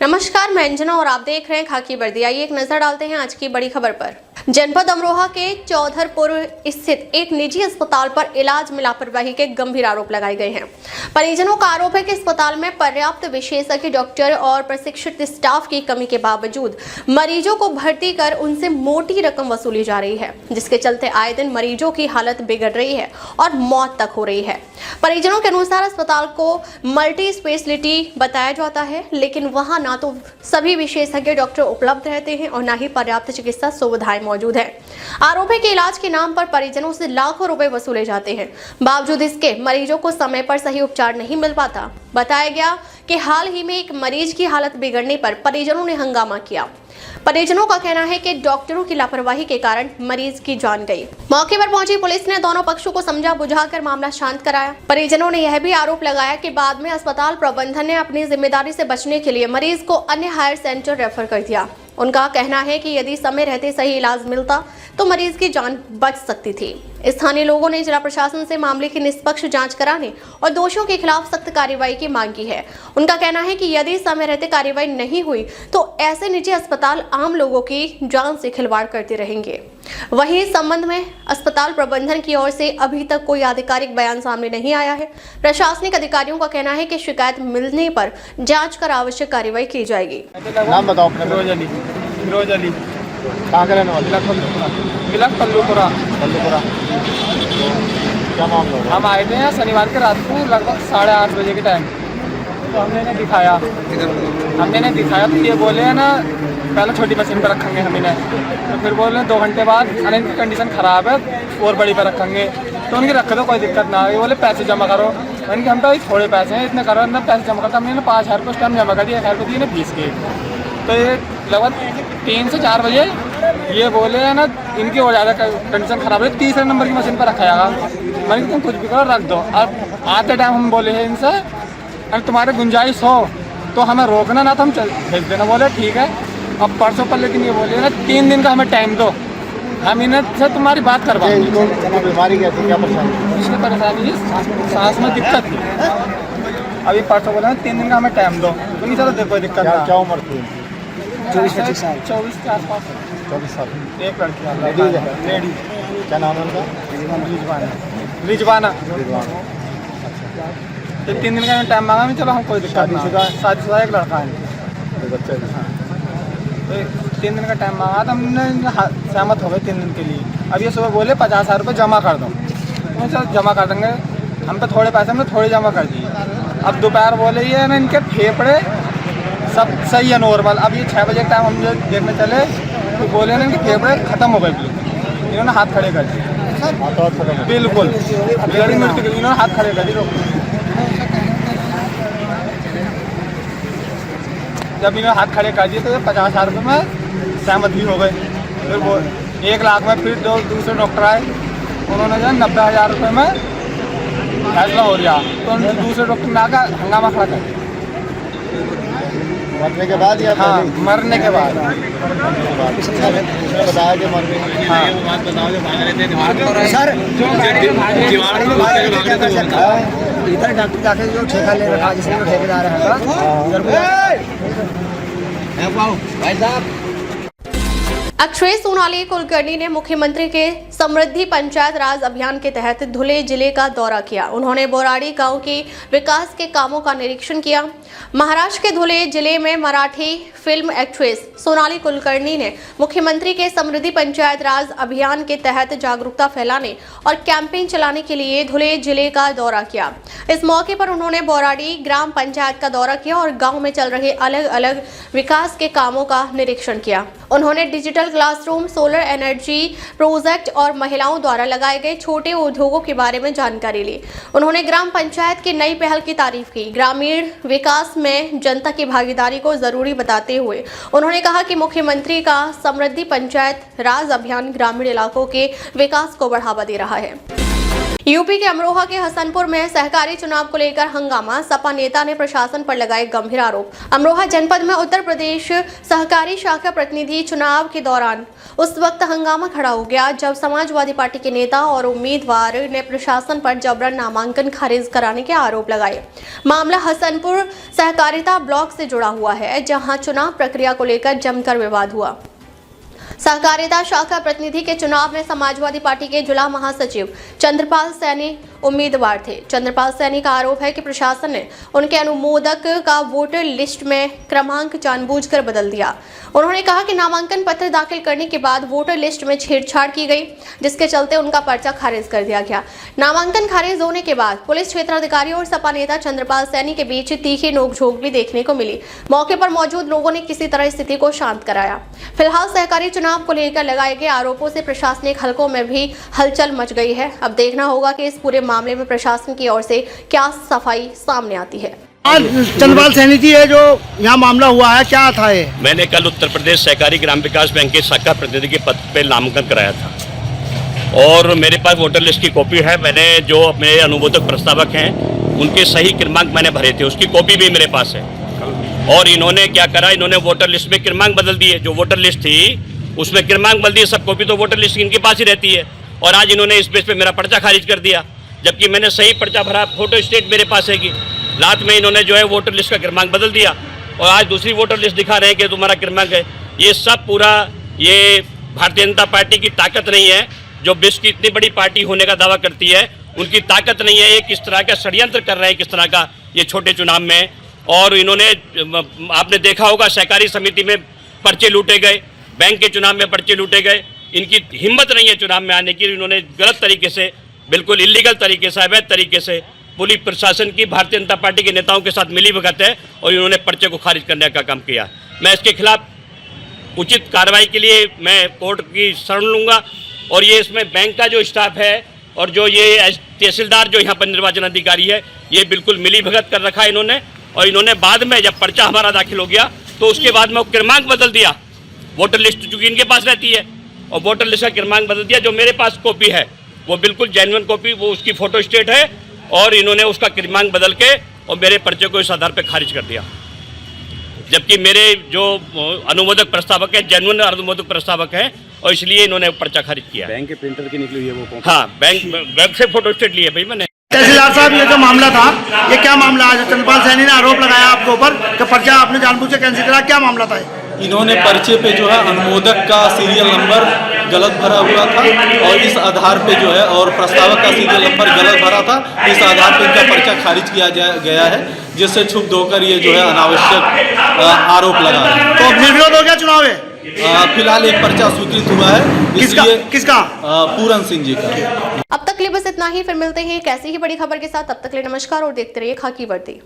नमस्कार, मैं अंजना और आप देख रहे हैं खाकी वर्दी। आइए एक नजर डालते हैं आज की बड़ी खबर पर। जनपद अमरोहा के चौधरपुर स्थित एक निजी अस्पताल पर इलाज में लापरवाही के गंभीर आरोप लगाए गए हैं। परिजनों का आरोप है कि अस्पताल में पर्याप्त विशेषज्ञ डॉक्टर और प्रशिक्षित स्टाफ की कमी के बावजूद मरीजों को भर्ती कर उनसे मोटी रकम वसूली जा रही है, जिसके चलते आए दिन मरीजों की हालत बिगड़ रही है और मौत तक हो रही है। परिजनों के अनुसार अस्पताल को मल्टी स्पेशलिटी बताया जाता है, लेकिन वहां ना तो सभी विशेषज्ञ डॉक्टर उपलब्ध रहते हैं और न ही पर्याप्त चिकित्सा सुविधाएं मौजूद है। आरोप है कि इलाज के नाम पर परिजनों से लाखों रुपए वसूले जाते हैं। बावजूद इसके मरीजों को समय पर सही उपचार नहीं मिल पाता। बताया गया कि हाल ही में एक मरीज की हालत बिगड़ने पर परिजनों ने हंगामा किया। परिजनों का कहना है कि डॉक्टरों की लापरवाही के कारण मरीज की जान गई। मौके पर पहुंची पुलिस ने दोनों पक्षों को समझा बुझाकर मामला शांत कराया। परिजनों ने यह भी आरोप लगाया कि बाद में अस्पताल प्रबंधन ने अपनी जिम्मेदारी से बचने के लिए मरीज को अन्य हायर सेंटर रेफर कर दिया। उनका कहना है कि यदि समय रहते सही इलाज मिलता तो मरीज की जान बच सकती थी। स्थानीय लोगों ने जिला प्रशासन से मामले की निष्पक्ष जांच कराने और दोषियों के खिलाफ सख्त कार्रवाई की मांग की है। उनका कहना है कि यदि समय रहते कार्रवाई नहीं हुई तो ऐसे निजी अस्पताल आम लोगों की जान से खिलवाड़ करते रहेंगे। वहीं इस संबंध में अस्पताल प्रबंधन की ओर से अभी तक कोई आधिकारिक बयान सामने नहीं आया है। प्रशासनिक अधिकारियों का कहना है कि शिकायत मिलने पर जांच कर आवश्यक कार्रवाई की जाएगी। नाम बताओ अपने। फिरोज अली कहाँ के रहने वाले? मिलक पल्लूपुरा। क्या मामला हुआ? हम आए थे यहाँ शनिवार के रात को लगभग 8:30 बजे के टाइम। तो हमने इन्हें दिखाया तो ये बोले है ना पहले छोटी मशीन पर रखेंगे हम इन्हें, तो फिर बोले 2 घंटे बाद अरे इनकी कंडीशन ख़राब है और बड़ी पर रखेंगे। तो उनकी रख दो, कोई दिक्कत ना आए। बोले पैसे जमा करो। उनके हम पे थोड़े पैसे हैं, इतने करो ना पैसे जमा करता। हमने 5,000 रुपये उस टाइम जमा कर दिया, 1,000 रुपये दिए 20 के। तो ये लगभग 3 से 4 बजे ये बोले है ना इनकी और ज़्यादा कंडीशन ख़राब है, 3 नंबर की मशीन पर रखा जाएगा। मैंने तुम कुछ भी करो रख दो। अब आते टाइम हम बोले हैं इनसे अगर तुम्हारे गुंजाइश हो तो हमें रोकना ना, तो हम भेज देना। बोले ठीक है। अब परसों पर लेकिन ये बोले ना 3 दिन का हमें टाइम दो, हम इन्हें से तुम्हारी बात करवाएंगे। इनको बीमारी क्या थी, क्या परेशानी? इसकी परेशानी सांस में दिक्कत थी। अभी परसों बोले 3 दिन का हमें टाइम दो, तो नहीं चलो कोई दिक्कत ना। क्या उम्र थी? 24-25 साल। 24 के आसपास। 24 साल। एक लड़की लेडीज। क्या नाम है उनका? रिजवाना। तो 3 दिन का टाइम मांगा, चलो हम कोई दिक्कत नहीं। शादीशुदा एक लड़का है, बच्चे। तो 3 दिन का टाइम मांगा तो हमने सहमत हो गए 3 दिन के लिए। अब ये सुबह बोले 50,000 रुपये जमा कर दो, तो चलो जमा कर देंगे। हम तो थोड़े पैसे हमने थोड़े जमा कर दिए। अब दोपहर बोले ये ना इनके फेफड़े सब सही है नॉर्मल। अब ये 6 बजे टाइम हम जो देखने चले तो बोले ना इनके फेफड़े ख़त्म हो गए बिल्कुल। इन्होंने हाथ खड़े कर दिए बिल्कुल, लड़ी मृत्यु के इन्होंने हाथ खड़े कर दिए। जब इन्होंने हाथ खड़े कर दिए तो 50,000 रुपये में सहमत भी हो गए। फिर वो 1 लाख में फिर दूसरे डॉक्टर आए, उन्होंने जो 90,000 रुपये में फैसला हो गया। तो दूसरे डॉक्टर ने आकर हंगामा खड़ा कर दिया। मरने के बाद या हाँ, मरने के बाद बताया कि मर गई। हाँ सर इधर डॉक्टर जाके जो ठेका ले रखा जिसमें वो ठेकेदार है। अक्षय सोनाली कुलकर्णी ने मुख्यमंत्री के समृद्धि पंचायत राज अभियान के तहत धुले जिले का दौरा किया। उन्होंने बोराड़ी गांव के विकास के कामों का निरीक्षण किया। महाराष्ट्र के धुले जिले में मराठी फिल्म एक्ट्रेस सोनाली कुलकर्णी ने मुख्यमंत्री के समृद्धि पंचायत राज अभियान के तहत जागरूकता फैलाने और कैंपेन चलाने के लिए धुले जिले का दौरा किया। इस मौके पर उन्होंने बोराड़ी ग्राम पंचायत का दौरा किया और गाँव में चल रहे अलग अलग विकास के कामों का निरीक्षण किया। उन्होंने digital classroom, solar energy project और महिलाओं द्वारा लगाए गए छोटे उद्योगों के बारे में जानकारी ली। उन्होंने ग्राम पंचायत की नई पहल की तारीफ की। ग्रामीण विकास में जनता की भागीदारी को जरूरी बताते हुए उन्होंने कहा कि मुख्यमंत्री का समृद्धि पंचायत राज अभियान ग्रामीण इलाकों के विकास को बढ़ावा दे रहा है। यूपी के अमरोहा के हसनपुर में सहकारी चुनाव को लेकर हंगामा, सपा नेता ने प्रशासन पर लगाए गंभीर आरोप। अमरोहा जनपद में उत्तर प्रदेश सहकारी शाखा प्रतिनिधि चुनाव के दौरान उस वक्त हंगामा खड़ा हो गया जब समाजवादी पार्टी के नेता और उम्मीदवार ने प्रशासन पर जबरन नामांकन खारिज कराने के आरोप लगाए। मामला हसनपुर सहकारिता ब्लॉक से जुड़ा हुआ है, जहां चुनाव प्रक्रिया को लेकर जमकर विवाद हुआ। सहकारिता शाखा प्रतिनिधि के चुनाव में समाजवादी पार्टी के जिला महासचिव चंद्रपाल सैनी उम्मीदवार थे। चंद्रपाल सैनी का आरोप है कि प्रशासन ने उनके अनुमोदक का वोटर लिस्ट में क्रमांक जानबूझकर बदल दिया। उन्होंने कहा कि नामांकन पत्र दाखिल करने के बाद वोटर लिस्ट में छेड़छाड़ की गई, जिसके चलते उनका पर्चा खारिज कर दिया गया। नामांकन खारिज होने के बाद पुलिस क्षेत्राधिकारी और सपा नेता चंद्रपाल सैनी के बीच तीखी नोकझोंक भी देखने को मिली। मौके पर मौजूद लोगों ने किसी तरह स्थिति को शांत कराया। फिलहाल सहकारी चुनाव को लेकर लगाए गए आरोपों से प्रशासनिक हलकों में भी हलचल मच गई है। अब देखना होगा कि इस पूरे मामले में प्रशासन की ओर से क्या सफाई सामने आती है। आज चंद्रपाल सैनी जी है जो यहाँ मामला हुआ है, क्या था ये? मैंने कल उत्तर प्रदेश सहकारी ग्राम विकास बैंक के शाखा प्रतिनिधि के पद पे नामांकन कराया था और मेरे पास वोटर लिस्ट की कॉपी है। मैंने जो अपने अनुमोदक प्रस्तावक हैं उनके सही क्रमांक मैंने भरे थे, उसकी कॉपी भी मेरे पास है। और इन्होंने क्या करा, इन्होंने वोटर लिस्ट में क्रमांक बदल दिए। जो वोटर लिस्ट थी उसमें क्रमांक बदल दिए, सब कॉपी तो वोटर लिस्ट इनके पास ही रहती है। और आज इन्होंने इस बेस पे मेरा पर्चा खारिज कर दिया, जबकि मैंने सही पर्चा भरा, फोटो स्टेट मेरे पास है कि रात में इन्होंने जो है वोटर लिस्ट का क्रमांक बदल दिया और आज दूसरी वोटर लिस्ट दिखा रहे हैं कि तुम्हारा क्रमांक है। ये सब पूरा ये भारतीय जनता पार्टी की ताकत नहीं है, जो विश्व की इतनी बड़ी पार्टी होने का दावा करती है, उनकी ताकत नहीं है। ये किस तरह का षड्यंत्र कर रहे हैं, किस तरह का ये छोटे चुनाव में। और इन्होंने, आपने देखा होगा, सहकारी समिति में पर्चे लूटे गए, बैंक के चुनाव में पर्चे लूटे गए। इनकी हिम्मत नहीं है चुनाव में आने की। इन्होंने गलत तरीके से, बिल्कुल इलीगल तरीके से, अवैध तरीके से पुलिस प्रशासन की, भारतीय जनता पार्टी के नेताओं के साथ मिली भगत है और इन्होंने पर्चे को खारिज करने का काम किया। मैं इसके खिलाफ उचित कार्रवाई के लिए मैं कोर्ट की शरण लूँगा। और ये इसमें बैंक का जो स्टाफ है और जो ये तहसीलदार जो यहाँ पर निर्वाचन अधिकारी है, ये बिल्कुल मिली भगत कर रखा है इन्होंने। और इन्होंने बाद में जब पर्चा हमारा दाखिल हो गया तो उसके बाद में क्रमांक बदल दिया। वोटर लिस्ट चूँकि इनके पास रहती है और वोटर लिस्ट का क्रमांक बदल दिया। जो मेरे पास कॉपी है वो बिल्कुल जेन्युइन कॉपी, वो उसकी फोटो स्टेट है और इन्होंने उसका क्रमांक बदल के और मेरे पर्चे को इस आधार पर खारिज कर दिया। जबकि मेरे जो अनुमोदक प्रस्तावक है जेन्युइन अनुमोदक प्रस्तावक हैं और इसलिए इन्होंने पर्चा खारिज किया। बैंक के प्रिंटर की निकली हुई है वो? हाँ, बैंक से फोटो स्टेट लिए भाई मैंने। तहसीलदार साहब, ये जो मामला था, ये क्या मामला है? चंद्रपाल सैनी ने आरोप लगाया आपके ऊपर कि पर्चा आपने जानबूझ के कैंसिल करा, क्या मामला था? इन्होंने पर्चे पे जो है अनुमोदक का सीरियल नंबर गलत भरा हुआ था और इस आधार पे जो है, और प्रस्तावक का सीरियल नंबर गलत भरा था, इस आधार पे इनका पर्चा खारिज किया गया है, जिससे क्षुब्ध होकर ये जो है अनावश्यक आरोप लगा रहे हैं। तो अब निर्विरोध हो गया चुनाव है? फिलहाल एक पर्चा स्वीकृत हुआ है। किसका? पूरन सिंह जी का। अब तक के लिए बस इतना ही, फिर मिलते हैं एक ऐसी ही बड़ी खबर के साथ। तब तक के लिए नमस्कार और देखते रहिए खाकी वर्दी।